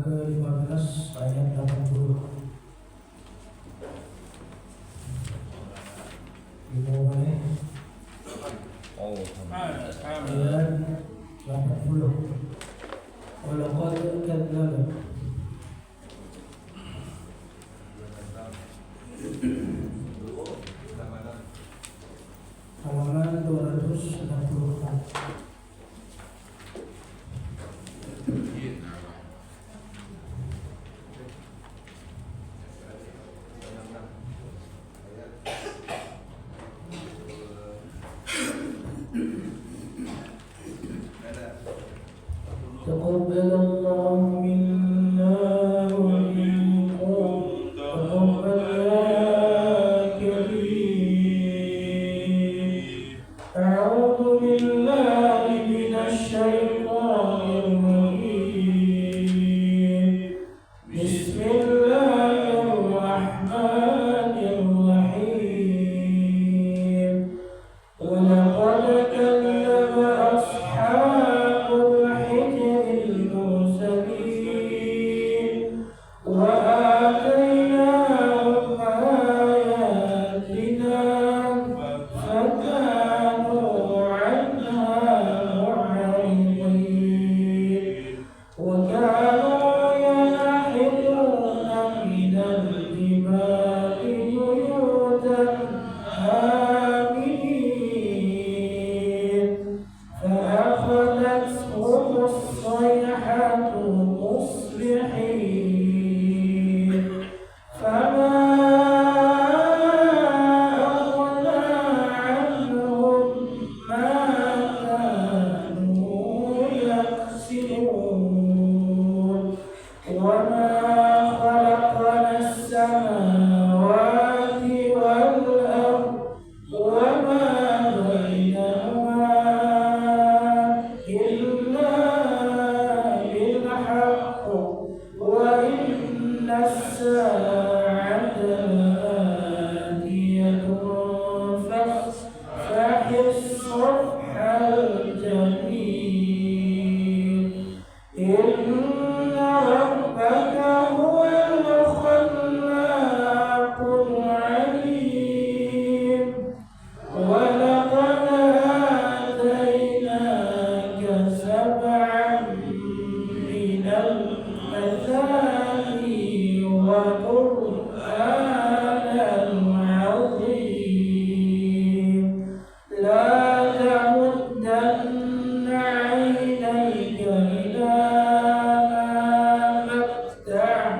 ke-15 ayat 80. Dimulai ayat 80. Walaqad kadzdzaba halaman 264. تقبل الله منا ومنكم تقبل يا كريم. أعوذ بالله من الشيطان الرجيم. بسم الله الرحمن الرحيم. ولقد كذب أصحاب الحجر المرسلين وآتيناهم آياتنا فكانوا عنها معرضين وكانوا ينحتون من الجبال بيوتا آمنين فأخذتهم الصيحة مصبحين فما أغنى عنهم ما كانوا يكسبون وما خلقنا السماوات والأرض وما بينهما إلا بالحق وإن الساعة لآتية فاصفح الصفح الجميل إن ربك هو الخلاق العليم. ولقد آتيناك سبعا من المثاني وقرآنا عظيم لا تمدن عينيك إلى ما متعنا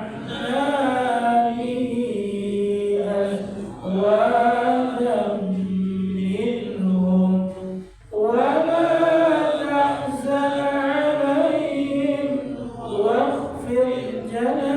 به أزواجا منهم ولا تحزن عليهم واخفض جناحك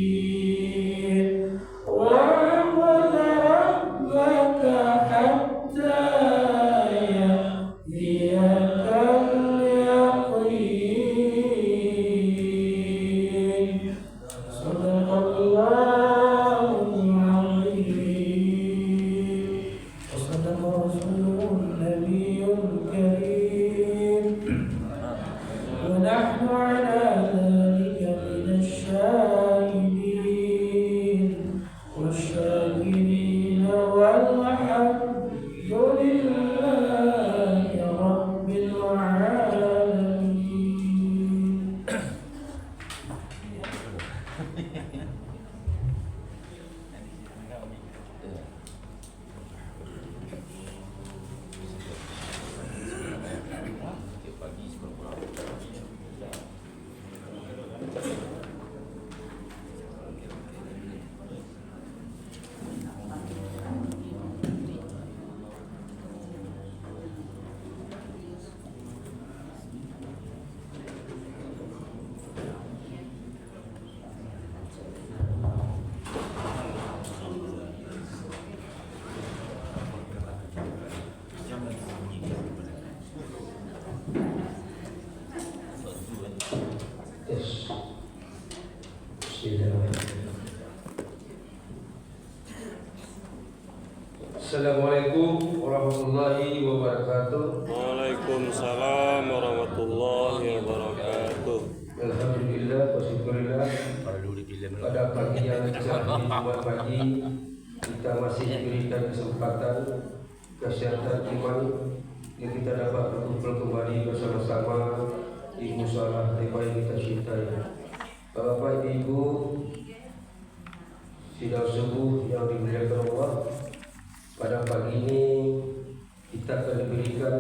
الساجدين واعبد ربك حتى يأتيك اليقين صدق الله العظيم وصدق رسوله النبي الكريم ونحن على ذلك من الشاهدين والشاكرين والحمد لله رب العالمين. Assalamualaikum warahmatullahi wabarakatuh. Waalaikumsalam warahmatullahi wabarakatuh. Alhamdulillah wa syukurillah. Pada pagi yang cerah di Jumat pagi kita masih diberikan kesempatan kesehatan iman yang kita dapat berkumpul kembali bersama-sama di musyawarah yang kita cintai. Bapak Ibu sidang subuh yang dimuliakan Allah, pada pagi ini kita akan diberikan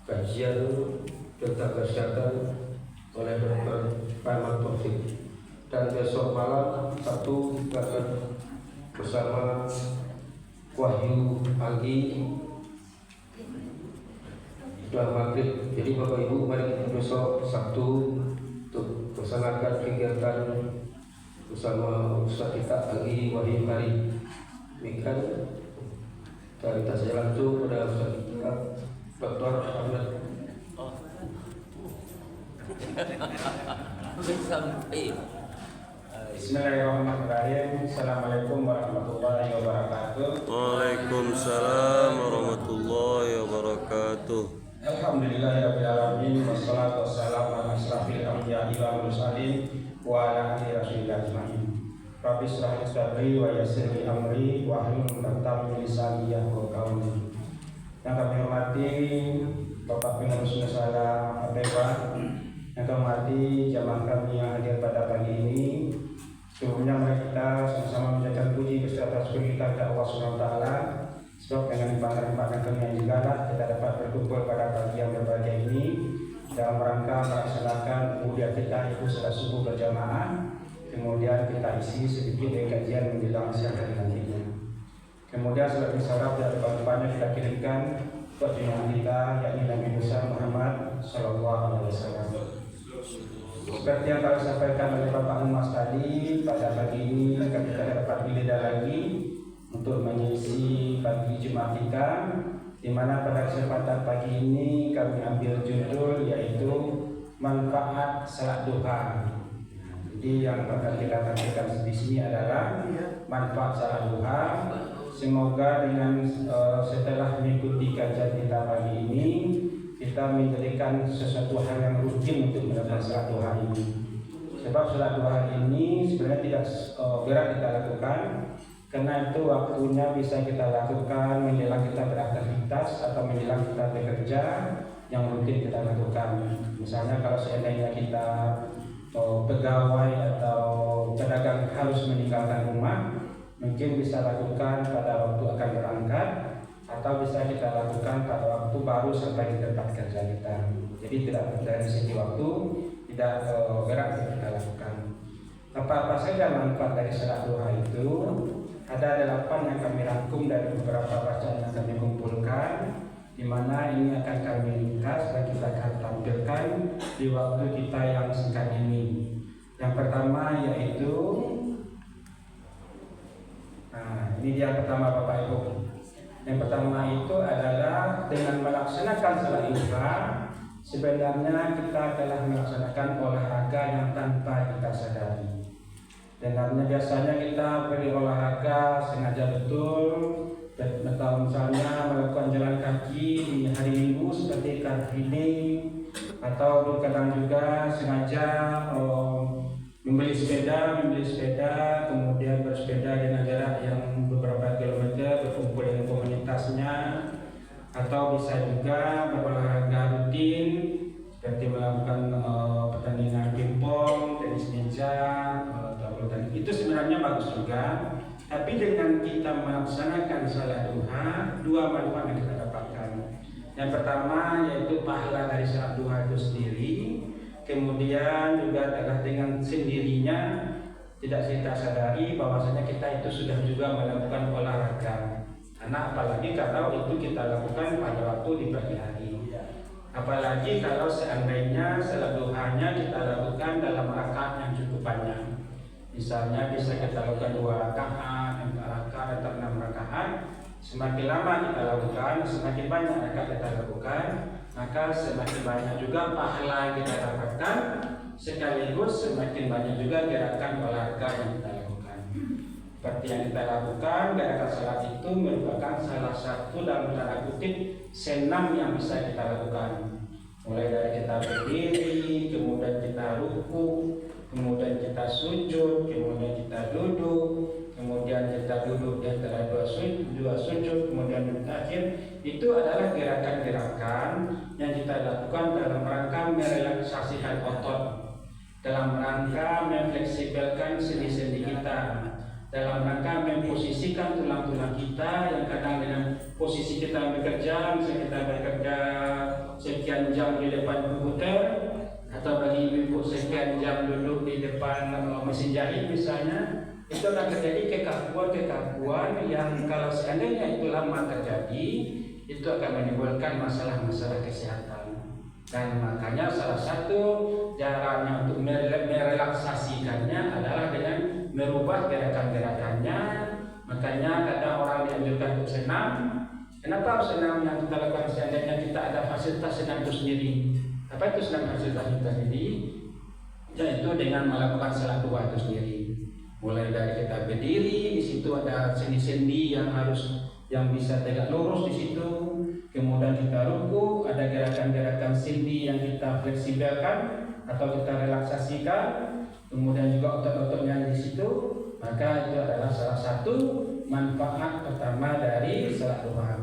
kajian tentang kesehatan oleh Dr. Ahmad Taufik, dan besok malam Sabtu kita akan bersama Wahyu Anggi setelah maghrib. Jadi Bapak Ibu, mari kita besok Sabtu untuk melaksanakan kegiatan bersama Ustaz kita Anggi Wahyu Hari. Demikian kita saja langsung pada Ustaz kita Dr. Ahmad. Bismillahirrahmanirrahim. Assalamualaikum warahmatullahi wabarakatuh. Waalaikumsalam warahmatullahi wabarakatuh. Alhamdulillahirabbil alamin wassalatu wassalamu ala asyrafil anbiya'i wal mursalin wa ala alihi rasulillah ajmain. Rabbi shrah li sadri wa yassir li amri wa hlul 'uqdatam min lisani yafqahu qawli. Yang kami hormati Bapak Pengurus Nusantara Abeba, yang kami hormati jamaah kami yang hadir pada pagi ini. Sebelumnya mari kita sama-sama menjadikan puji beserta syukur kita kepada Allah SWT, sebab dengan limpahan-limpahan kami yang juga kita dapat berkumpul pada pagi yang berbahagia ini dalam rangka melaksanakan ubudiyah kita, itu salat subuh berjamaah. Kemudian kita isi sedikit dari kajian menjelang siang hari nantinya. Kemudian salat isyarat dan depan-depannya kita kirimkan buat junjungan kita, yakni Nabi besar Muhammad SAW. Seperti yang kami sampaikan oleh Bapak Mas tadi, pada pagi ini kita dapat pilih lagi untuk mengisi pagi Jumat kita, di mana pada kesempatan pagi ini kami ambil judul yaitu manfaat salat duha. Jadi yang akan kita sampaikan di sini adalah manfaat salat duha. Semoga dengan setelah mengikuti kajian kita pagi ini, kita menjadikan sesuatu hal yang rutin untuk melakukan salat duha ini. Sebab salat duha ini sebenarnya tidak berat kita lakukan, karena itu waktunya bisa kita lakukan menjelang kita beraktivitas atau menjelang kita bekerja yang rutin kita lakukan. Misalnya kalau seandainya kita pegawai atau pedagang harus meninggalkan rumah, mungkin bisa lakukan pada waktu akan berangkat, atau bisa kita lakukan pada waktu baru sampai di tempat kerja kita. Jadi tidak dari segi waktu tidak berat untuk kita lakukan. Apa saja manfaat dari salat duha itu? Ada 8 yang kami rangkum dari beberapa bacaan yang kami kumpulkan, di mana ini akan kami ringkas dan kita akan tampilkan di waktu kita yang singkat ini. Yang pertama yaitu ini dia pertama Bapak Ibu. Yang pertama itu adalah dengan melaksanakan salat duha, sebenarnya kita telah melaksanakan olahraga yang tanpa kita sadari. Dan biasanya kita beri olahraga sengaja betul, atau misalnya melakukan jalan kaki di hari Minggu seperti car free day, atau kadang juga sengaja membeli sepeda, kemudian bersepeda dengan jarak yang beberapa kilometer, berkumpul dengan komunitasnya, atau bisa juga berolahraga rutin seperti melakukan pertandingan pingpong, tenis meja, dan itu sebenarnya bagus juga. Tapi dengan kita melaksanakan salat duha, dua manfaat yang kita dapatkan. Yang pertama yaitu pahala dari salat duha itu sendiri. Kemudian juga telah dengan sendirinya tidak kita sadari bahwasanya kita itu sudah juga melakukan olahraga. Karena apalagi kalau itu kita lakukan pada waktu di pagi hari. Apalagi kalau seandainya salat duhanya kita lakukan dalam rakaat yang cukup panjang. Misalnya bisa kita lakukan 2 rakaat, 4 rakaat, atau 6 rakaat. Semakin lama kita lakukan, semakin banyak rakaat kita lakukan, maka semakin banyak juga pahala yang kita dapatkan, sekaligus semakin banyak juga gerakan olahraga yang kita lakukan. Seperti yang kita lakukan, gerakan salat itu merupakan salah satu dalam tanda kutip senam yang bisa kita lakukan. Mulai dari kita berdiri, kemudian kita ruku, kemudian kita sujud, kemudian kita duduk, kemudian kita duduk di antara dua sujud, kemudian duduk akhir. Itu adalah gerakan-gerakan yang kita lakukan dalam rangka merelaksasikan otot, dalam rangka memfleksibelkan sendi-sendi kita, dalam rangka memposisikan tulang-tulang kita yang kadang dengan posisi kita bekerja, misalnya kita bekerja sekian jam di depan komputer, atau bagi ibu sekian jam duduk di depan mesin jahit misalnya, itu akan terjadi kekakuan yang kalau seandainya itu lama terjadi, itu akan menimbulkan masalah-masalah kesehatan. Dan makanya salah satu caranya untuk merelaksasikannya adalah dengan merubah gerakan-gerakannya. Makanya kadang orang dianjurkan untuk senam. Kenapa senam yang kita lakukan seandainya kita ada fasilitas senam itu sendiri? Apa itu senam fasilitas itu sendiri? Yaitu dengan melakukan salat duha itu sendiri. Mulai dari kita berdiri, di situ ada sendi-sendi yang bisa tegak lurus di situ. Kemudian kita ruku, ada gerakan-gerakan sendi yang kita fleksibelkan atau kita relaksasikan. Kemudian juga otot-otot yang di situ. Maka itu adalah salah satu manfaat pertama dari salat duha.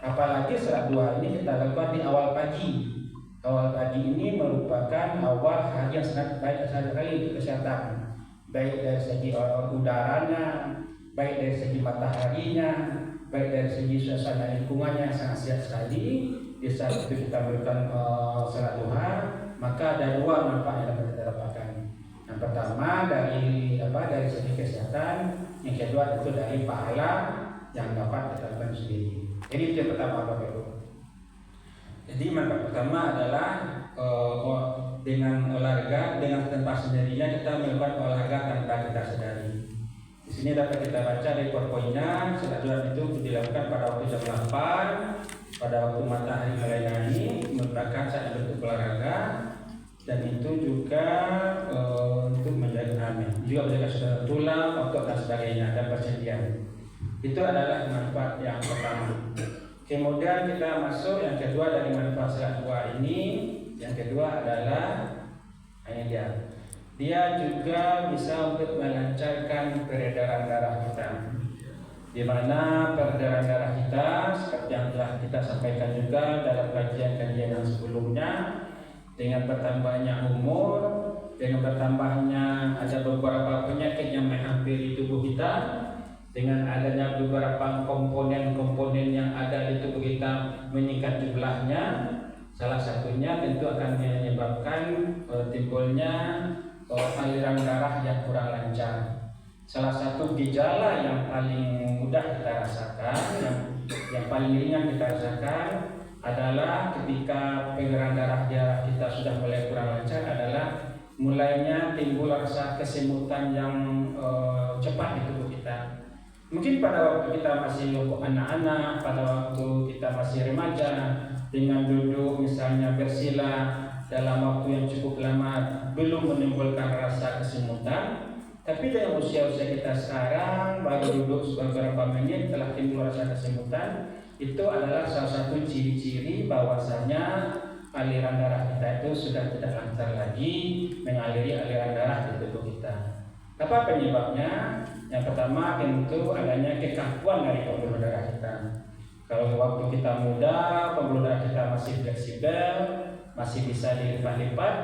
Apalagi salat duha ini kita lakukan di awal pagi. Awal pagi ini merupakan awal hari yang sangat baik sekali untuk kesehatan, baik dari segi udaranya, baik dari segi mataharinya, baik dari segi suasana lingkungannya yang sangat sehat sekali. Di saat itu kita berikan salat duha, maka ada dua manfaat yang dapat kita dapatkan. Yang pertama dari segi kesehatan, yang kedua itu dari pahala yang dapat kita dapatkan sendiri. Jadi itu yang pertama Bapak Ibu. Jadi manfaat pertama adalah dengan olahraga, dengan tanpa sendirinya kita melakukan olahraga tanpa kita sadari. Di sini dapat kita baca dari poin-poinnya. Salat duha itu dilakukan pada waktu jam 8, pada waktu matahari mulai naik, merupakan saat bentuk olahraga, dan itu juga untuk menjaga saudara tulang, otot dan sebagainya, dan persendian. Itu adalah manfaat yang pertama. Kemudian kita masuk yang kedua dari manfaat salat duha ini. Yang kedua adalah dia juga bisa untuk melancarkan peredaran darah kita, di mana peredaran darah kita seperti yang telah kita sampaikan juga dalam kajian-kajian yang sebelumnya, dengan bertambahnya umur, dengan bertambahnya ada beberapa penyakit yang menghampiri tubuh kita, dengan adanya beberapa komponen-komponen yang ada di tubuh kita meningkat jumlahnya, salah satunya tentu akan menyebabkan timbulnya aliran darah yang kurang lancar. Salah satu gejala yang paling mudah kita rasakan, yang paling ringan kita rasakan adalah ketika aliran darah kita sudah mulai kurang lancar adalah mulainya timbul rasa kesemutan yang cepat di tubuh kita. Mungkin pada waktu kita masih anak-anak, pada waktu kita masih remaja, dengan duduk misalnya bersila dalam waktu yang cukup lama belum menimbulkan rasa kesemutan. Tapi dengan usia-usia kita sekarang, baru duduk beberapa menit telah timbul rasa kesemutan. Itu adalah salah satu ciri-ciri bahwasanya aliran darah kita itu sudah tidak lancar lagi mengaliri aliran darah di tubuh kita. Apa penyebabnya? Yang pertama tentu adanya kekakuan dari pembuluh darah kita. Kalau waktu kita muda, pembuluh darah kita masih fleksibel, masih bisa dilipat-lipat.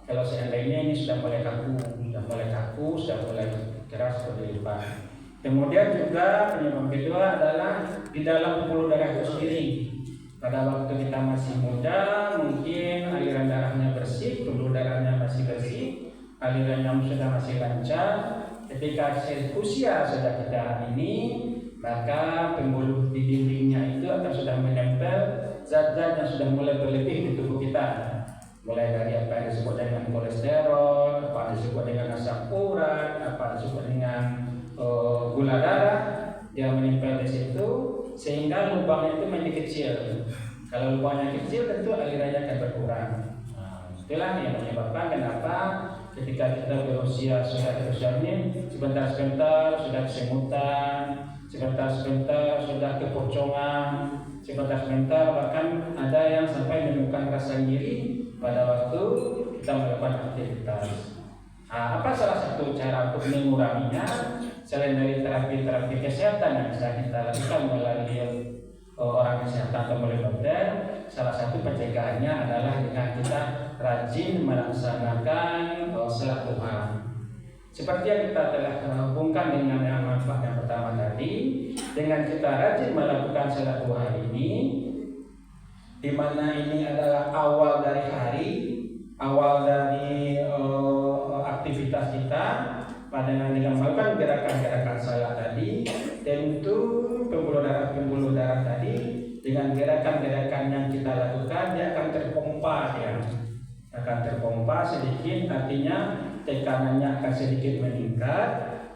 Kalau seandainya ini sudah mulai kaku, sudah mulai keras untuk dilipat. Kemudian juga penyebab kedua adalah di dalam pembuluh darah itu sendiri. Pada waktu kita masih muda, mungkin aliran darahnya bersih, pembuluh darahnya masih bersih, aliran yang sudah masih lancar. Ketika usia sudah kita ini, maka pembuluh di dindingnya itu akan sudah menempel zat-zat yang sudah mulai berlebih di tubuh kita. Mulai dari apa yang disebut dengan kolesterol, apa yang disebut dengan asam urat, apa yang disebut dengan gula darah yang menempel di situ, sehingga lubangnya itu menjadi kecil. Kalau lubangnya kecil, tentu alirannya akan berkurang. Itulah yang menyebabkan kenapa ketika kita berusia ini sebentar-sebentar sudah kesemutan, sebentar-sebentar sudah kepocongan, sebentar-sebentar bahkan ada yang sampai menemukan rasa nyeri pada waktu kita melakukan aktivitas. Apa salah satu cara untuk menguranginya selain dari terapi-terapi kesehatan yang bisa kita lakukan melalui orang kesehatan atau melalui dokter? Salah satu pencegahannya adalah dengan kita rajin melaksanakan salat duha. Seperti yang kita telah hubungkan dengan yang manfaat yang pertama tadi, dengan kita rajin melakukan salat duha ini, di mana ini adalah awal dari hari, awal dari aktivitas kita, pada dengan melakukan gerakan-gerakan salat tadi, tentu pembuluh darah tadi dengan gerakan-gerakan yang kita lakukan dia akan terpompa, akan terpompa sedikit, artinya tekanannya akan sedikit meningkat.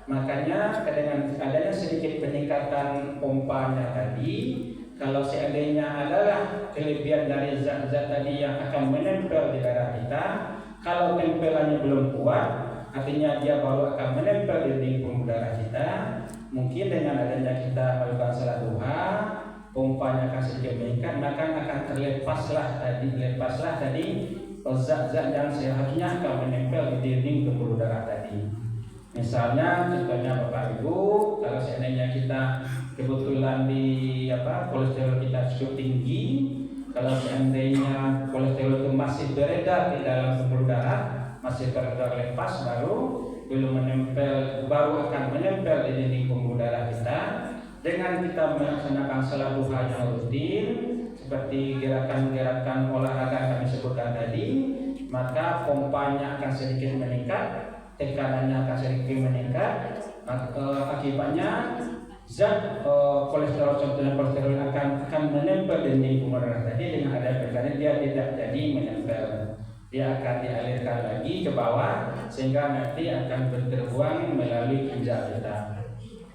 Makanya dengan adanya sedikit peningkatan pompanya tadi, kalau seandainya adalah kelebihan dari zat-zat tadi yang akan menempel di darah kita, kalau tempelannya belum kuat, artinya dia baru akan menempel di pembuluh darah kita. Mungkin dengan adanya kita melakukan salat duha, pompanya akan sedikit meningkat, maka akan terlepaslah tadi zat-zat yang seharusnya akan menempel di dinding pembuluh darah tadi. Misalnya contohnya Bapak Ibu, kalau seandainya kita kebetulan kolesterol kita cukup tinggi, kalau seandainya kolesterol itu masih beredar di dalam pembuluh darah, masih terlepas baru akan menempel di dinding pembuluh darah kita. Dengan kita melaksanakan salat duha yang rutin seperti gerakan-gerakan olahraga yang kami sebutkan tadi, maka pompanya akan sedikit meningkat, tekanannya akan sedikit meningkat. Akibatnya zat kolesterol, contohnya kolesterol akan menempel di dinding pembuluh darah tadi. Dengan ada tekanan dia tidak jadi menempel, dia akan dialirkan lagi ke bawah sehingga nanti akan terbuang melalui ginjal kita.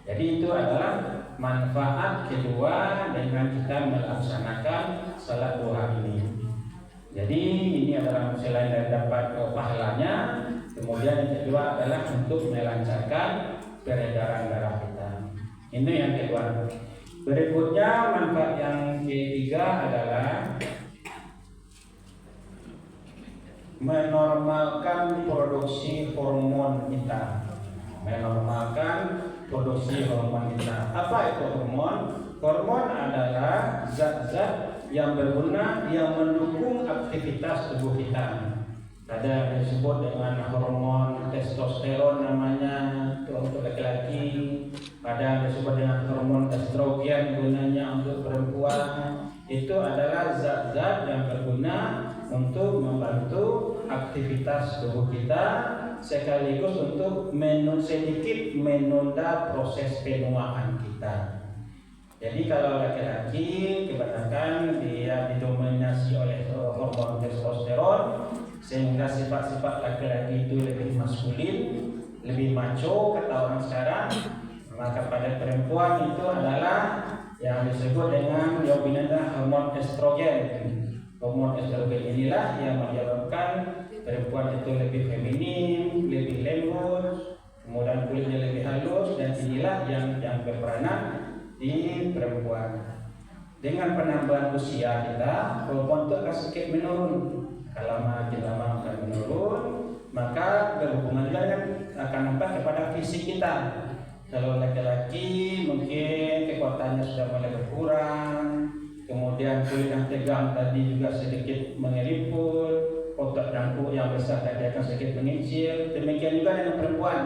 Jadi itu adalah manfaat kedua dengan kita melaksanakan salat duha ini. Jadi ini adalah selain dari dapat pahalanya, kemudian yang kedua adalah untuk melancarkan peredaran darah kita. Ini yang kedua. Berikutnya manfaat yang ketiga adalah menormalkan produksi hormon kita. Apa itu hormon? Hormon adalah zat-zat yang berguna yang mendukung aktivitas tubuh kita. Ada yang disebut dengan hormon testosteron namanya untuk laki-laki, ada yang disebut dengan hormon estrogen gunanya untuk perempuan. Itu adalah zat-zat yang berguna untuk membantu aktivitas tubuh kita sekaligus untuk sedikit menunda proses penuaan kita. Jadi kalau laki-laki kebanyakan dia didominasi oleh hormon testosteron, sehingga sifat-sifat laki-laki itu lebih maskulin, lebih macho kata orang sekarang. Maka pada perempuan itu adalah yang disebut dengan dominannya hormon estrogen. Hormon estrogen inilah yang menyebabkan perempuan itu lebih feminin, lebih lembut, kemudian kulitnya lebih halus, dan inilah yang berperanan di perempuan. Dengan penambahan usia kita, hormon itu akan sedikit menurun. Kalau makin lama akan menurun, maka berhubungan juga dengan akan nampak kepada fisik kita. Kalau laki-laki mungkin kekuatannya sudah mulai berkurang, kemudian kulit yang tegang tadi juga sedikit mengeriput, otot dangkul yang besar tadi akan sedikit mengecil. Demikian juga dengan perempuan.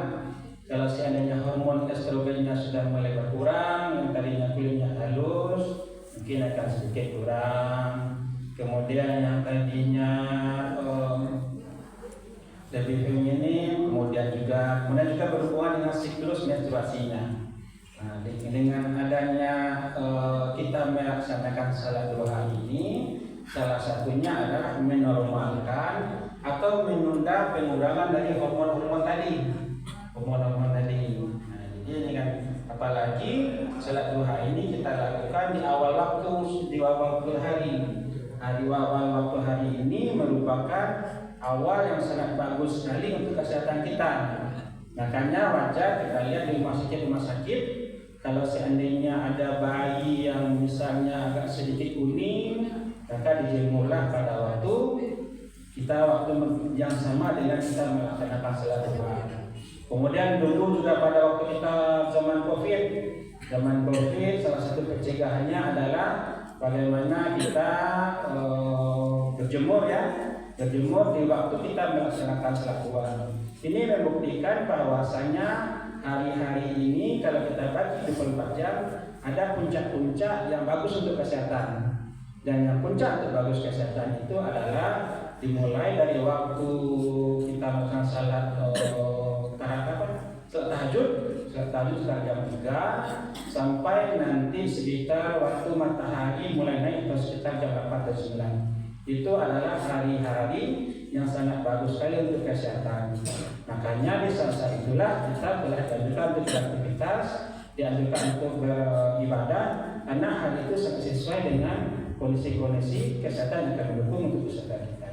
Kalau seandainya hormon estrogennya sudah mulai berkurang, yang tadinya kulitnya halus, mungkin akan sedikit kurang. Kemudian yang tadinya lebih feminin, kemudian juga berhubungan dengan siklus menstruasinya. Nah, dengan adanya kita melaksanakan salat duha ini, salah satunya adalah menormalkan atau menunda pengurangan dari hormon-hormon tadi. Nah, jadi ini kan, apalagi salat duha ini kita lakukan di awal waktu hari. Nah, di awal waktu hari ini merupakan awal yang sangat bagus sekali untuk kesehatan kita. Makanya wajar kita lihat di rumah sakit, kalau seandainya ada bayi yang misalnya agak sedikit kuning, maka dijemurlah pada waktu yang sama dengan kita melaksanakan salat duha. Kemudian dulu juga pada waktu kita zaman COVID, salah satu pencegahannya adalah bagaimana kita berjemur di waktu kita melaksanakan salat duha. Ini membuktikan bahwasanya hari-hari ini kalau kita bagi 24 jam ada puncak-puncak yang bagus untuk kesehatan. Dan yang puncak untuk bagus kesehatan itu adalah dimulai dari waktu kita melaksanakan salat tahajud sekitar jam 3 sampai nanti sekitar waktu matahari mulai naik atau sekitar jam 8 atau 9. Itu adalah hari-hari yang sangat bagus sekali untuk kesehatan. Makanya di saat itulah kita telah dianjurkan untuk beraktivitas, dianjurkan untuk beribadah, karena hal itu sangat sesuai dengan kondisi-kondisi kesehatan yang akan mendukung untuk kesehatan kita.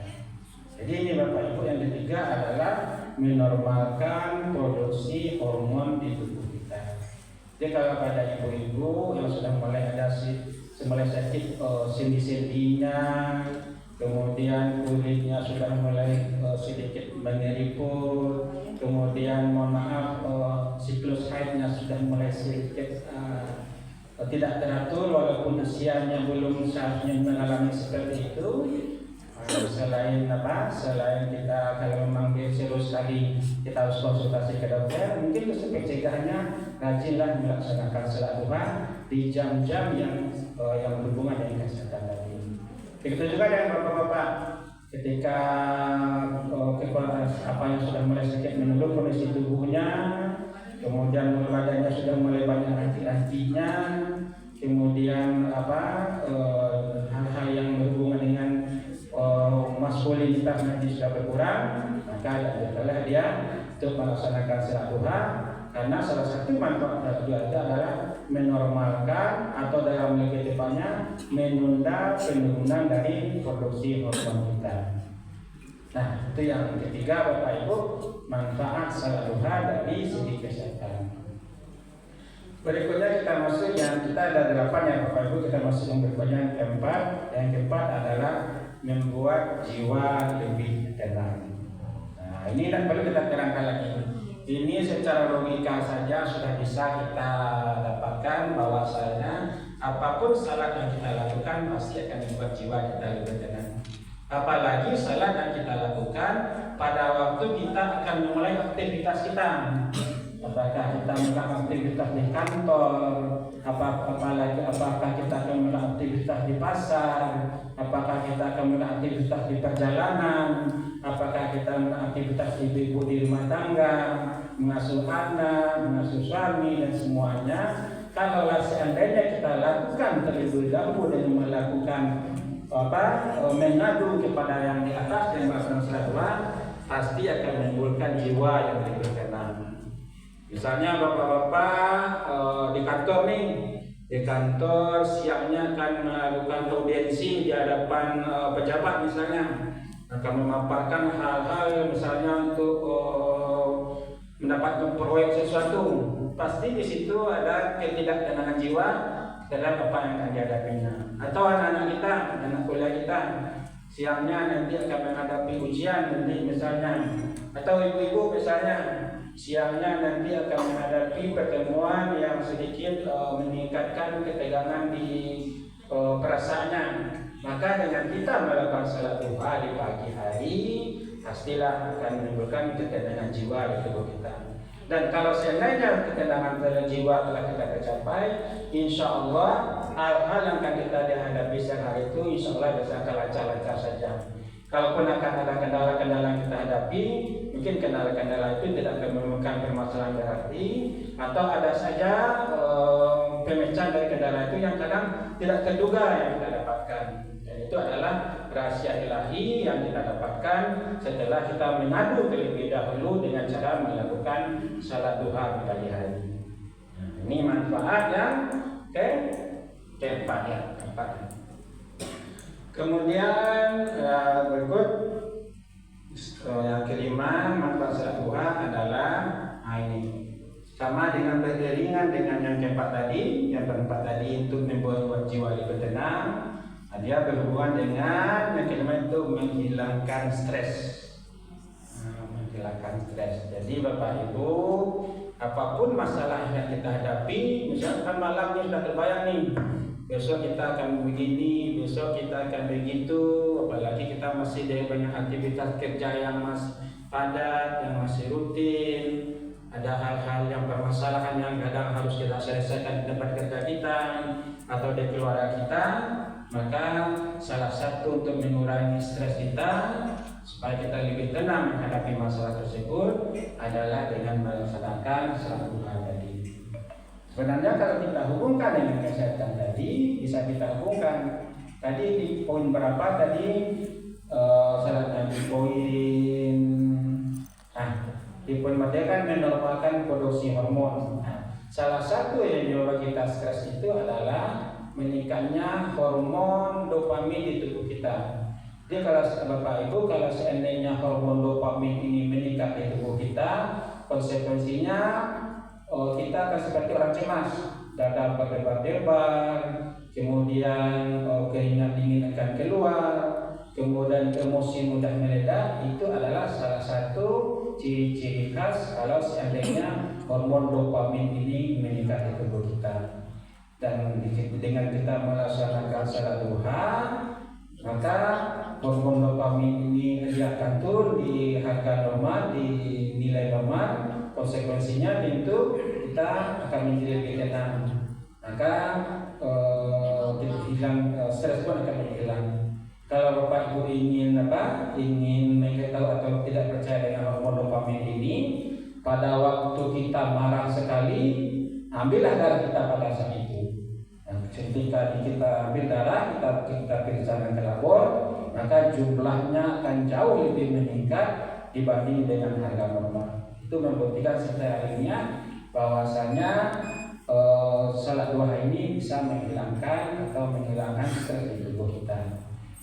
Jadi ini Bapak Ibu, yang ketiga adalah menormalkan produksi hormon di tubuh kita. Jadi kalau pada ibu-ibu yang sudah mulai ada mulai sakit sendi-sendinya, kemudian kulitnya sudah mulai sedikit mengeriput, kemudian mohon maaf siklus haidnya sudah mulai sedikit tidak teratur walaupun usianya belum seharusnya mengalami seperti itu. Selain kita kalau memang serius sekali kita harus konsultasi ke dokter, mungkin untuk pencegahannya rajinlah melaksanakan salat duha di jam-jam yang berhubungan dengan kesehatan tadi. Begitu juga dengan bapak-bapak, ketika apa yang sudah mulai sakit menurun kondisi tubuhnya, kemudian badannya sudah mulai banyak ranti-rantinya, kemudian hal-hal yang berhubungan dengan maskulinitas nanti sudah berkurang, maka adalah dia untuk melaksanakan salat duha, karena salah satu manfaat itu adalah menormalkan atau dalam lebih tepatnya menunda penurunan dari produksi hormon kita. Nah, itu yang ketiga Bapak Ibu, manfaat salat duha dari segi kesehatan. Berikutnya kita masuk yang kita ada 8 ya Bapak Ibu, kita masuk yang berikutnya yang keempat. Yang keempat adalah membuat jiwa lebih tenang. Nah, ini tidak perlu kita terangkan lagi. Ini secara logika saja sudah bisa kita dapatkan bahwasanya apapun salat yang kita lakukan pasti akan membuat jiwa kita lebih tenang. Apalagi salat yang kita lakukan pada waktu kita akan memulai aktivitas kita. Apakah kita melakukan aktivitas di kantor, apakah kita akan melakukan aktivitas di pasar, apakah kita akan melakukan aktivitas di perjalanan, apakah kita melakukan aktivitas ibu di rumah tangga, mengasuh anak, mengasuh suami dan semuanya. Kalau seandainya kita lakukan terlebih dahulu dengan melakukan mengadu kepada yang di atas yang melaksanakan salat duha, pasti akan menimbulkan jiwa yang berkenan. Misalnya bapak-bapak di kantor nih, di kantor siangnya akan melakukan audiensi di hadapan pejabat misalnya, akan memaparkan hal-hal misalnya untuk mendapatkan proyek sesuatu, pasti di situ ada ketidaktenangan jiwa dalam apa yang akan dihadapinya. Atau anak-anak kita, anak kuliah kita, siangnya nanti akan menghadapi ujian nanti misalnya, atau ibu-ibu misalnya siangnya nanti akan menghadapi pertemuan yang sedikit meningkatkan ketegangan di perasaannya. Maka dengan kita melakukan salat duha di pagi hari, pastilah akan menimbulkan ketenangan jiwa di tubuh kita. Dan kalau seandainya ketenangan dalam jiwa telah kita tercapai, insya Allah hal-hal yang akan kita hadapi sehari itu insya Allah bisa akan lancar-lancar saja. Kalaupun akan ada kendala-kendala yang kita hadapi, mungkin kendala-kendala itu tidak akan menimbulkan permasalahan berarti, atau ada saja pemecahan dari kendala itu yang kadang tidak terduga yang kita dapatkan. Dan itu adalah rahasia ilahi yang kita dapatkan setelah kita mengadu terlebih dahulu dengan cara melakukan salat duha di pagi hari. Nah, ini manfaat yang keempat ya. Kemudian berikut yang kelima, manfaat salat duha adalah ini sama dengan beriringan dengan yang keempat tadi. Yang keempat tadi untuk membuat jiwa lebih tenang, dia berhubungan dengan yang kelima itu menghilangkan stres. Menghilangkan stres. Jadi Bapak Ibu, apapun masalah yang kita hadapi, misalkan malamnya sudah terbayang nih, besok kita akan begini, besok kita akan begitu, apalagi kita masih ada banyak aktivitas kerja yang masih padat, yang masih rutin, ada hal-hal yang permasalahan yang kadang harus kita selesaikan di tempat kerja kita atau di keluarga kita. Maka salah satu untuk mengurangi stres kita supaya kita lebih tenang menghadapi masalah tersebut adalah dengan melaksanakan salat duha tadi. Sebenarnya kalau kita hubungkan dengan kesehatan tadi, bisa kita hubungkan tadi di poin berapa tadi, salat di poin di poin kan menormalkan produksi hormon. Salah satu yang menyebabkan kita stres itu adalah meningkatnya hormon dopamin di tubuh kita. Jadi kalau Bapak Ibu, kalau seandainya hormon dopamin ini meningkat di tubuh kita, konsekuensinya kita akan seperti orang cemas, dada berdebar-debar, kemudian keringat dingin akan keluar, kemudian emosi mudah meledak. Itu adalah salah satu ciri-ciri khas kalau seandainya hormon dopamin ini meningkat di tubuh kita. Dan dengan kita melaksanakan salat duha, maka hormon dopamin ini dia akan turun di harga normal, di nilai normal. Konsekuensinya tentu kita akan menjadi lebih tenang. Maka hilang stres pun akan hilang. Kalau Bapak Ibu ingin mengetahui atau tidak percaya dengan hormon dopamin ini, pada waktu kita marah sekali, ambillah darah kita pada saat itu. Ketika kita ambil darah, kita periksakan ke labor, maka jumlahnya akan jauh lebih meningkat dibanding dengan harga normal. Itu membuktikan secara ilmiah bahwasanya salat duha ini bisa menghilangkan stres di tubuh kita.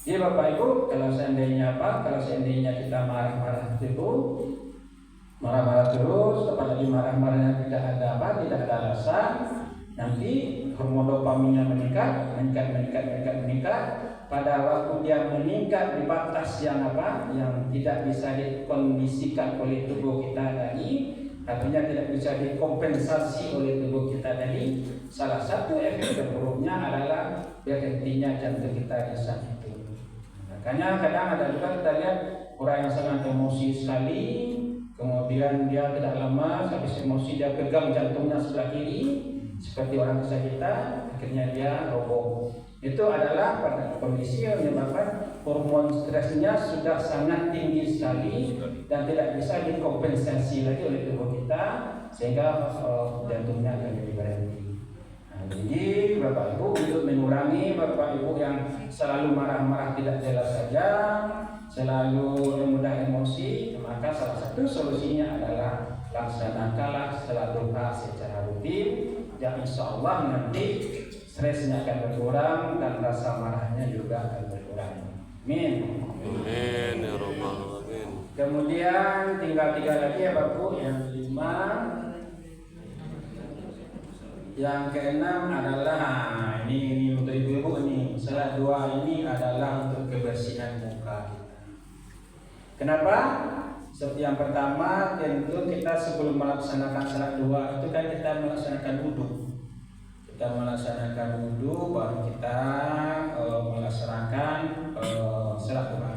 Jadi Bapak Ibu, kalau seandainya kita marah-marah terus, apalagi marah-marahnya tidak ada alasan, nanti hormon dopaminnya meningkat. Pada waktu dia meningkat di batas yang tidak bisa dikondisikan oleh tubuh kita tadi, artinya tidak bisa dikompensasi oleh tubuh kita tadi, salah satu efek terburuknya adalah berhentinya jantung kita di saat itu. Makanya kadang ada juga kita lihat orang yang sangat emosi sekali, kemudian dia tidak lama habis emosi dia pegang jantungnya sebelah kiri, seperti orang kisah kita, akhirnya dia roboh. Itu adalah pada kondisi yang menyebabkan hormon stresnya sudah sangat tinggi sekali dan tidak bisa dikompensasi lagi oleh tubuh kita, sehingga jantungnya akan jadi berhenti. Jadi Bapak Ibu untuk mengurangi Bapak Ibu yang selalu marah-marah tidak jelas saja, selalu mudah emosi, maka salah satu solusinya adalah laksanakanlah salat duha secara rutin. Ya insya Allah nanti stresnya akan berkurang dan rasa marahnya juga akan berkurang. Amin. Amin ya rabbal alamin. Kemudian tinggal 3 lagi ya Bapak Ibu, yang 5. Yang ke-6 adalah ini untuk ibu-ibu ini. Salat duha ini adalah untuk kebersihan muka kita. Kenapa? Seperti yang pertama, tentu kita sebelum melaksanakan salat duha itu kan kita melaksanakan wudhu. Kita melaksanakan wudhu baru kita melaksanakan salat duha.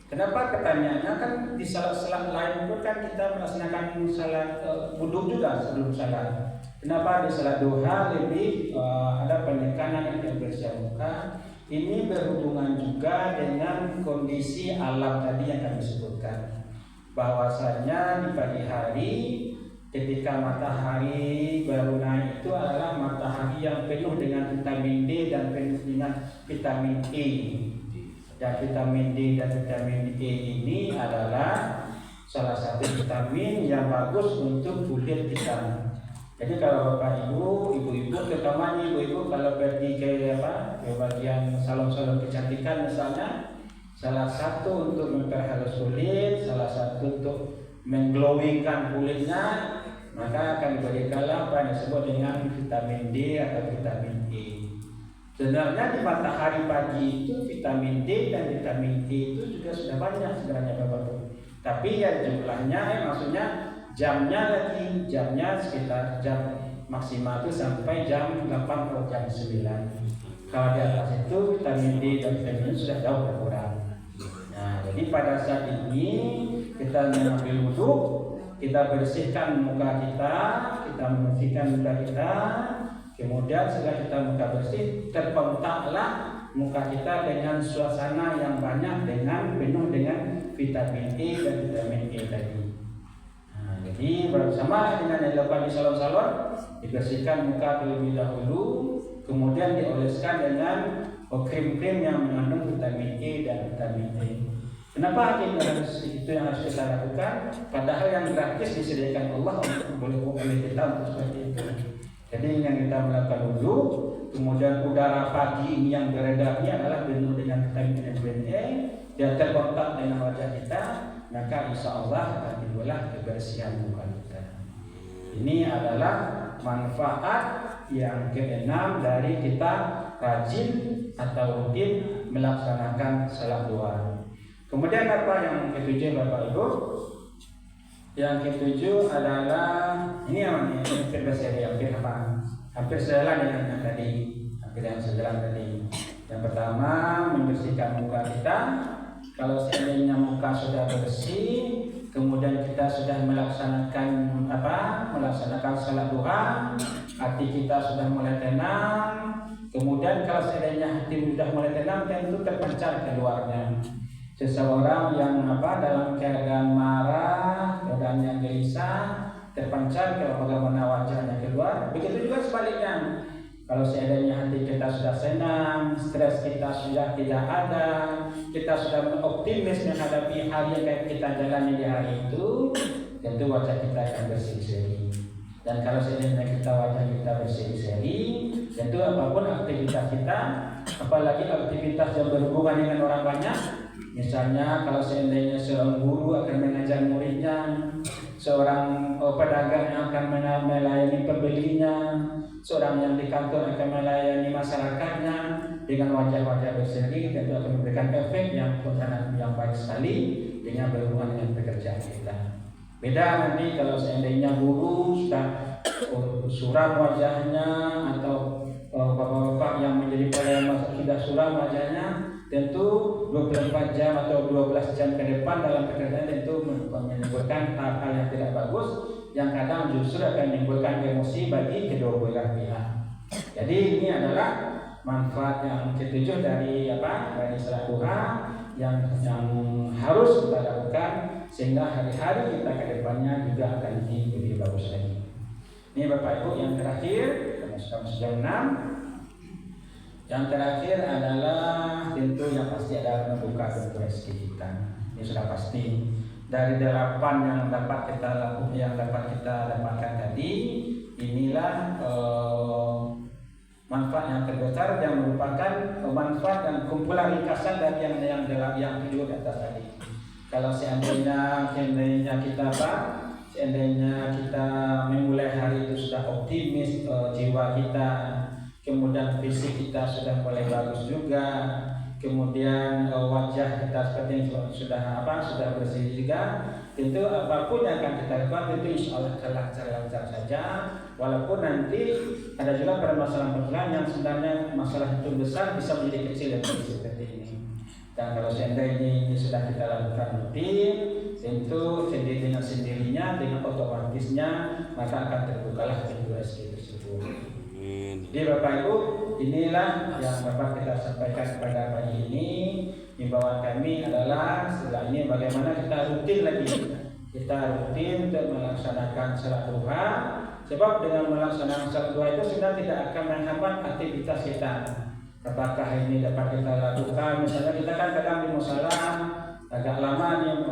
Kenapa pertanyaannya kan di salat-salat lain pun kan kita melaksanakan salat wudhu juga sebelum salat. Kenapa di salat duha lebih ada penekanan yang kebersihan muka? Ini berhubungan juga dengan kondisi alam tadi yang kami sebutkan. Bahwasanya di pagi hari ketika matahari baru naik itu adalah matahari yang penuh dengan vitamin D dan penuh dengan vitamin E. Dan vitamin D dan vitamin E ini adalah salah satu vitamin yang bagus untuk kulit kita. Jadi kalau Bapak Ibu, ibu-ibu, terutama ibu-ibu kalau pergi ke bagian salon-salon kecantikan misalnya, salah satu untuk memperhalus kulit, salah satu untuk mengglowingkan kulitnya, maka akan diberikanlah apa yang disebut dengan vitamin D atau vitamin E. Sebenarnya di matahari pagi itu vitamin D dan vitamin E itu juga sudah banyak sebenarnya Bapak Ibu. Tapi ya jumlahnya, maksudnya jamnya sekitar jam maksimal itu sampai jam 8 atau jam 9. Kalau di atas itu vitamin D dan vitamin E sudah jauh berkurang. Nah, jadi pada saat ini kita mengambil wudhu, kita bersihkan muka kita membersihkan muka kita. Kemudian setelah kita muka bersih, terkontaklah muka kita dengan suasana yang banyak penuh dengan vitamin E dan vitamin E tadi. Jadi bersama dengan yang dilakukan di salon-salon, dibersihkan muka terlebih dahulu, kemudian dioleskan dengan krim-krim yang mengandung vitamin E dan vitamin E. Kenapa itu yang harus kita lakukan? Padahal yang gratis disediakan Allah oleh kita untuk seperti itu. Jadi yang kita melakukan dulu, kemudian udara pagi ini yang beredar ini adalah penuh dengan vitamin E, dan terkontak dengan wajah kita, maka insya Allah akan timbullah kebersihan muka kita. Ini adalah manfaat yang ke-6 dari kita rajin atau rutin melaksanakan salat duha. Kemudian apa yang ke-7 Bapak Ibu? Yang ke-7 adalah ini yang hampir sejalan dengan yang tadi, Yang pertama membersihkan muka kita. Kalau seandainya muka sudah bersih, kemudian kita sudah melaksanakan salat duha, hati kita sudah mulai tenang. Kemudian kalau seandainya hati sudah mulai tenang, tentu terpancar keluarnya. Seseorang yang dalam keadaan marah, keadaan yang gelisah, terpancar bagaimana wajahnya keluar. Begitu juga sebaliknya. Kalau seandainya hati kita sudah senang, stres kita sudah tidak ada, kita sudah optimis menghadapi hal yang kita jalani di hari itu, tentu wajah kita akan berseri-seri. Dan kalau seandainya wajah kita berseri-seri, tentu apapun aktivitas kita, apalagi aktivitas yang berhubungan dengan orang banyak, misalnya kalau seandainya seorang guru akan mengajar muridnya, seorang pedagang yang akan melayani pembelinya, seorang yang di kantor akan melayani masyarakatnya dengan wajah-wajah berseri, tentu akan memberikan efek yang baik sekali dengan berhubungan dengan pekerjaan kita. Beda nanti kalau seandainya guru sudah suram wajahnya, atau bapak-bapak yang menjadi pelayan sudah suram wajahnya, tentu 24 jam atau 12 jam ke depan dalam pekerjaan tentu menimbulkan hal-hal yang tidak bagus, yang kadang justru akan menimbulkan emosi bagi kedua belah pihak. Jadi ini adalah manfaat yang ke-7 dari salat duha yang harus kita lakukan, sehingga hari-hari kita ke depannya juga akan lebih bagus lagi. Ini Bapak Ibu yang terakhir sudah masuk jam 6. Yang terakhir adalah tentu yang pasti adalah membuka pintu rezeki kita. Ini sudah pasti. Dari 8 yang dapat kita dapatkan tadi, inilah manfaat yang terbesar yang merupakan manfaat dan kumpulan ringkasan dari yang 7 di atas tadi. Kalau seandainya kita memulai hari itu sudah optimis, jiwa kita, kemudian fisik kita sudah mulai bagus juga, kemudian wajah kita seperti sudah bersih juga, tentu apapun yang akan kita lakukan itu insya Allah lancar saja. Walaupun nanti ada juga permasalahan-permasalahan yang sebenarnya masalah itu besar bisa menjadi kecil dan seperti ini. Dan kalau seandainya ini sudah kita lakukan rutin, tentu dengan sendirinya, dengan otomatisnya, maka akan terbukalah pintu rezeki tersebut. Jadi Bapak Ibu, inilah yang Bapak kita sampaikan pada pagi ini. Himbauan kami adalah setelah ini bagaimana kita rutin untuk melaksanakan salat duha. Sebab dengan melaksanakan salat duha itu sudah tidak akan menghambat aktivitas kita. Apakah ini dapat kita lakukan? Misalnya kita kan kadang di musala agak lama nih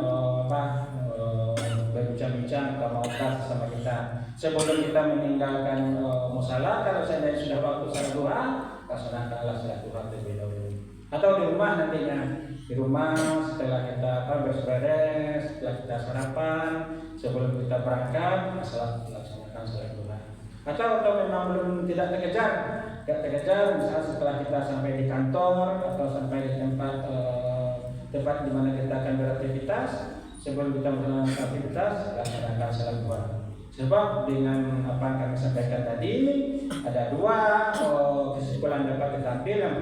berbincang-bincang atau mau sama kita. Sebelum kita meninggalkan musala, kalau saya sudah waktu salat duha, laksanakanlah salat duha terlebih dahulu. Atau di rumah nantinya, di rumah setelah kita beres-beres, setelah kita sarapan, sebelum kita berangkat, laksanakan salat duha. Atau memang belum tidak terkejar, misalnya setelah kita sampai di kantor atau sampai di tempat di mana kita akan beraktivitas, sebelum kita melakukan aktivitas, laksanakan salat duha. Sebab dengan apa yang kami sampaikan tadi, ada 2 kesimpulan dapat kita ambil.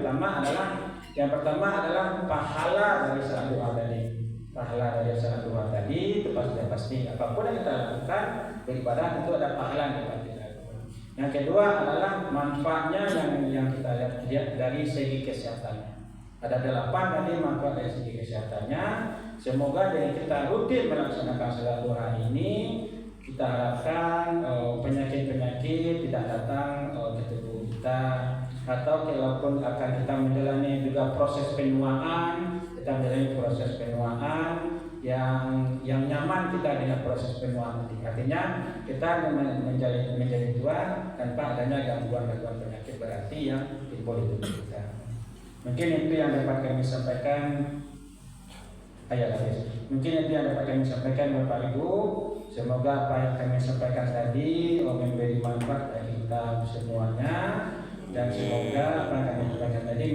Yang pertama adalah pahala dari salat duha tadi. Pahala dari salat duha tadi itu pasti apapun yang kita lakukan beribadah itu ada pahala yang dapat kita lakukan. Yang kedua adalah manfaatnya yang kita lihat dari segi kesehatannya. Ada 8 tadi manfaat dari segi kesehatannya. Semoga dengan kita rutin melaksanakan salat duha ini, kita harapkan penyakit-penyakit tidak datang ke tubuh kita. Atau kalaupun akan kita menjalani juga proses penuaan, yang nyaman kita dengan proses penuaan. Artinya kita menjadi tua tanpa adanya gangguan-gangguan penyakit berarti yang timbul di tubuh kita. Mungkin itu yang dapat kami sampaikan. Bapak Ibu. Semoga apa yang kami sampaikan tadi memberi manfaat bagi kita semuanya. Dan semoga apa yang kami sampaikan tadi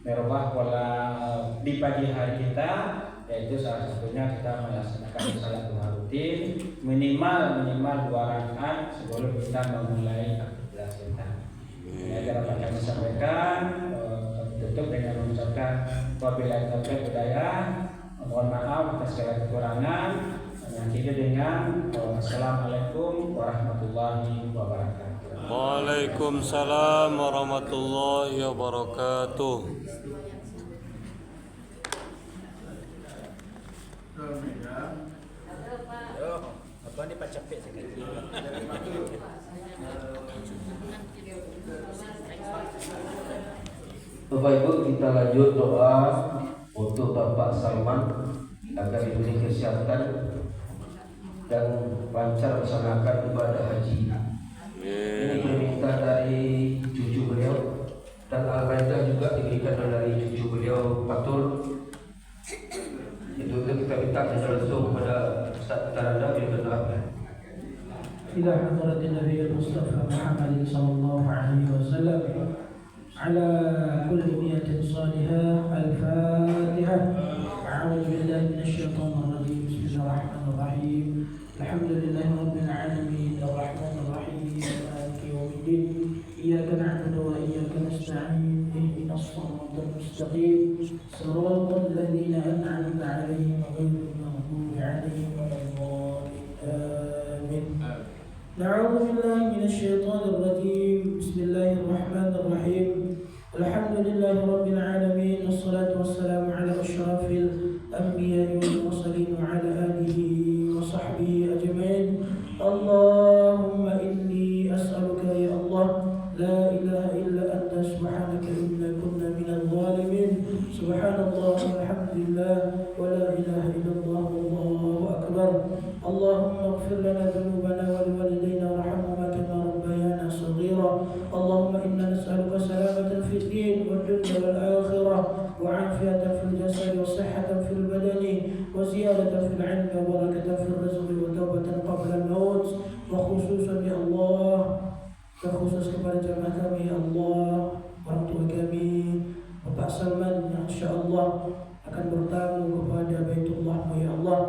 merubah pola di pagi hari kita, yaitu salah satunya kita melaksanakan salat duha rutin minimal 2 rakaat sebelum kita memulai aktivitas kita. Ini dapat kami sampaikan. Tutup dengan mengucapkan wabillahi taufiq hidayah. Mohon maaf atas segala kekurangan. Mengakhiri dengan Assalamualaikum warahmatullahi wabarakatuh. Waalaikumsalam warahmatullahi wabarakatuh. Apa ni Pak capek sekali. Bapak Ibu, kita lanjut doa untuk Bapak Salman agar diberi kesehatan dan lancar melaksanakan ibadah haji. Ini permintaan dari cucu beliau dan Al-Maidah juga diberikan dari cucu beliau Fatul. Itu kita minta langsung kepada Ustaz Taranda bin Abdullah. إلى حضرة النبي المصطفى محمد صلى الله عليه وسلم على كل نية صالحة. الفاتحة. أعوذ بالله من الشيطان الرجيم. بسم الله الرحمن الرحيم. الحمد لله رب العالمين الرحمن الرحيم مالك يوم الدين. إياك نعبد وإياك نستعين. اهدنا الصراط المستقيم صراط الذين أنعمت عليهم غير المغضوب عليهم ولا الضالين. نعوذ بالله من الشيطان الرجيم. بسم الله الرحمن الرحيم. الحمد لله رب العالمين والصلاة والسلام على أشرف الأنبياء والمرسلين وعلى آله وصحبه أجمعين. اللهم إني أسألك لنا ذنوبنا ولوالدينا وارحمهما كما ربيانا صغيرا. اللهم إنا نسألك سلامة في الدين والدنيا والآخرة، وعافية في الجسد وصحة في البدن وزيادة في العلم وبركة في الرزق وتوبة قبل الموت. وخصوصا يا الله, terkhusus kepada jamaah kami ya Allah, orang tua kami Bapak Salman yang insyaAllah akan bertamu kepada Baitullah-Mu ya Allah.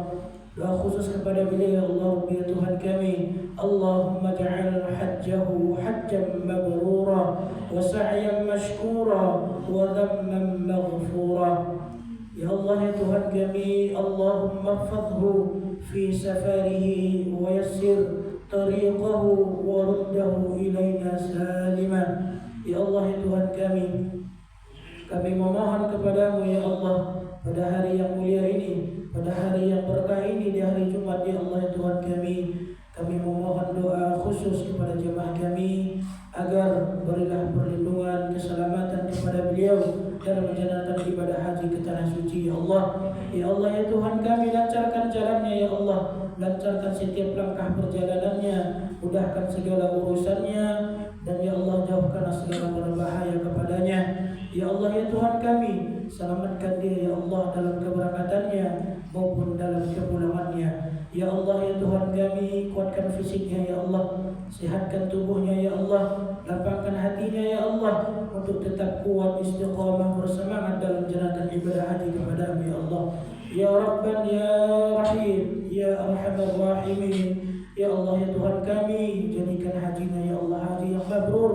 Doa khusus kepada beliau ya Allah, ya Tuhan kami, Allahumma ja'al hajjahu hajjan mabrura wa sa'yan mashkura wa dhamman maghfura. Ya Allah ya Tuhan kami, Allahumma hafadhhu fi safarihi wa yassir tariqahu wa ruddahu ilayna salima. Ya Allah ya Tuhan kami memohon kepadamu ya Allah, pada hari yang mulia ini, pada hari yang berkah ini, di hari Jumat ya Allah ya Tuhan kami memohon doa khusus kepada jemaah kami agar berilah perlindungan, keselamatan kepada beliau dalam menjalankan ibadah haji ke tanah suci ya Allah. Ya Allah ya Tuhan kami, lancarkan jalannya ya Allah, lancarkan setiap langkah perjalanannya, mudahkan segala urusannya, dan ya Allah jauhkan segala berbahaya kepadanya. Ya Allah ya Tuhan kami, selamatkan dia ya Allah dalam keberangkatannya maupun dalam kepulangannya. Ya Allah ya Tuhan kami, kuatkan fisiknya ya Allah, sehatkan tubuhnya ya Allah, lapangkan hatinya ya Allah untuk tetap kuat, istiqamah, bersemangat dalam jalankan ibadah haji kepadamu ya Allah. Ya Rabban ya Rahim ya Arhamar Rahimin. Ya Allah ya Tuhan kami, jadikan hajinya ya Allah haji yang mabrur,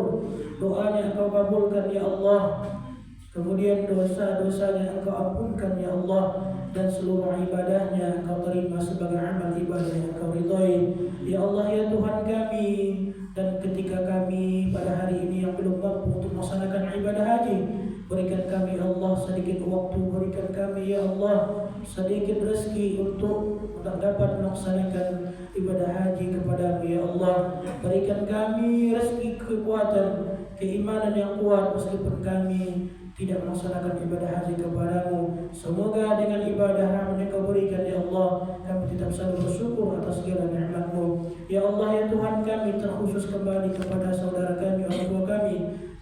doanya Engkau kabulkan ya Allah, kemudian dosa-dosanya Engkau ampunkan ya Allah, dan seluruh ibadahnya Engkau terima sebagai amal ibadah yang Engkau ridhai. Ya Allah ya Tuhan kami, dan ketika kami pada hari ini yang belum mampu untuk melaksanakan ibadah haji, berikan kami ya Allah sedikit waktu, berikan kami ya Allah sedikit rezeki untuk dapat melaksanakan ibadah haji kepadamu ya Allah. Berikan kami rezeki kekuatan, keimanan yang kuat meskipun kami tidak melaksanakan ibadah haji kepadamu. Semoga dengan ibadah rahmat yang Kau berikan ya Allah, kami tetap selalu bersyukur atas segala nikmat-Mu. Ya Allah ya Tuhan kami, terkhusus kembali kepada saudara kami, orang tua kami,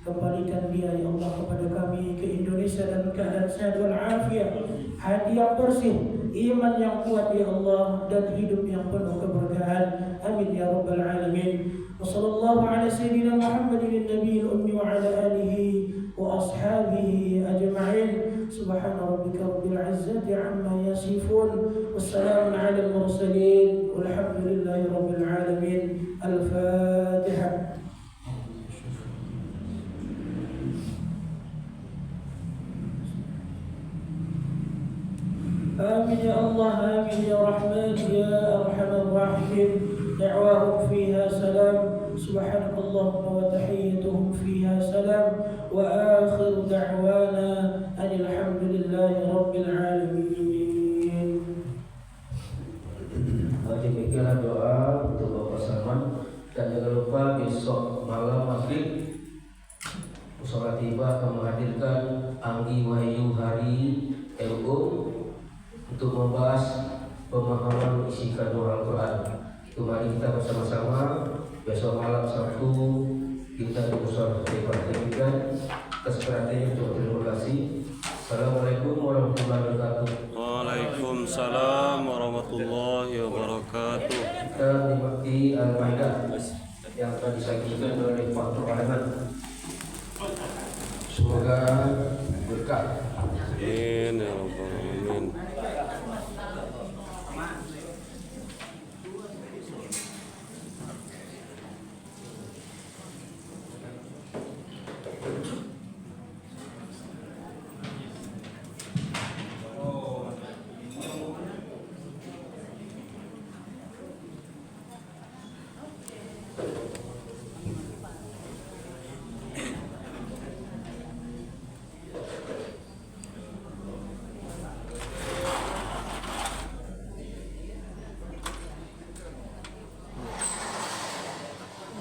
kembalikan dia ya Allah kepada kami ke Indonesia dalam keadaan sehat walafiat, hati yang bersih, iman yang kuat ya Allah, dan hidup yang penuh keberkahan. Amin ya rabbal alamin. Wa sallallahu ala sayyidina Muhammadin nabiyil ummi wa ala alihi wa ashabihi ajma'in. Subhana rabbika rabbil izzati amma yasifun, wassalamun ala al-mursalin, walhamdulillahi rabbil alamin. Al-Fatihah. آمين يا الله، آمين يا رحمن يا أرحم الراحمين. دعواهم فيها سلام، سبحانك اللهم وتحيتهم فيها سلام، وآخر دعوانا أن الحمد لله رب العالمين. Demikianlah doa untuk Bapak Salman, dan jangan lupa besok malam maghrib Mushola Tiba akan menghadirkan Anggi Wahyu Hari LO untuk membahas pemahaman isi kandung Al-Quran. Mari kita bersama-sama besok malam Sabtu kita di Mushola Tiba. Atas perhatiannya terima kasih. Assalamualaikum warahmatullahi wabarakatuh. Waalaikumsalam warahmatullahi wabarakatuh. Kita menikmati Al-Maidah yang telah disajikan oleh Pak Rahman. Semoga berkah. Amin ya rabbal alamin.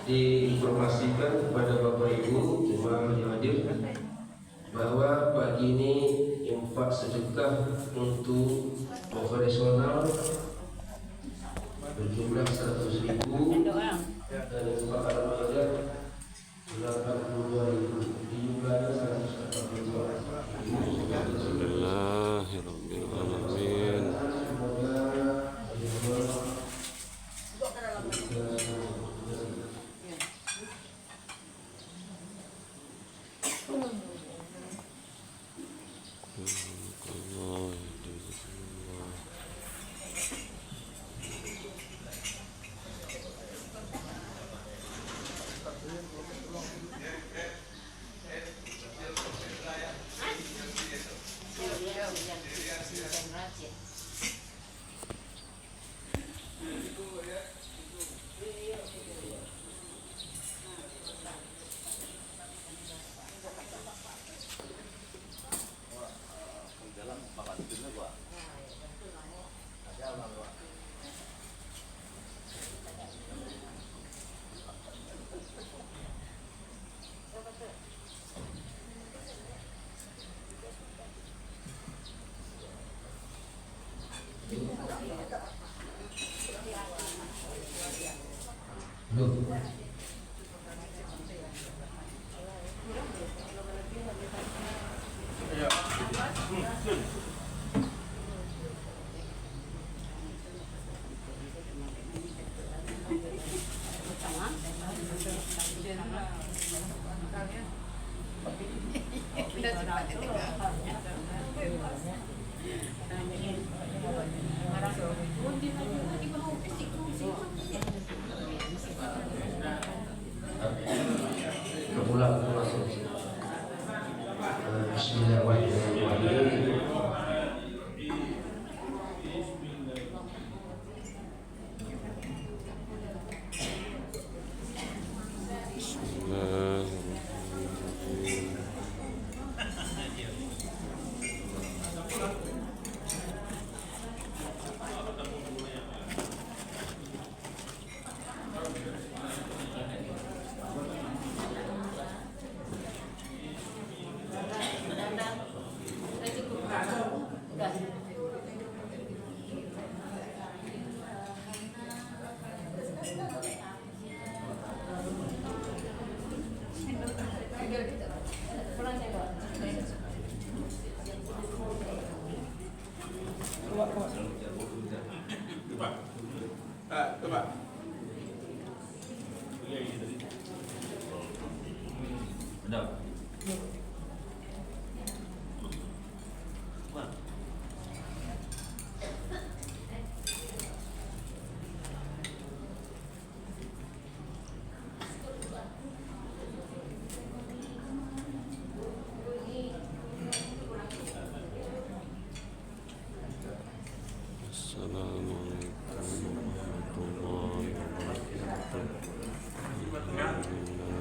Diinformasikan kepada Bapak Ibu jemaah yang hadir bahwa pagi ini infak sedekah untuk operasional berjumlah 100.000 Loh. Kemulan masuk. Bismillahirrahmanirrahim. Assalamualaikum warahmatullahi wabarakatuh.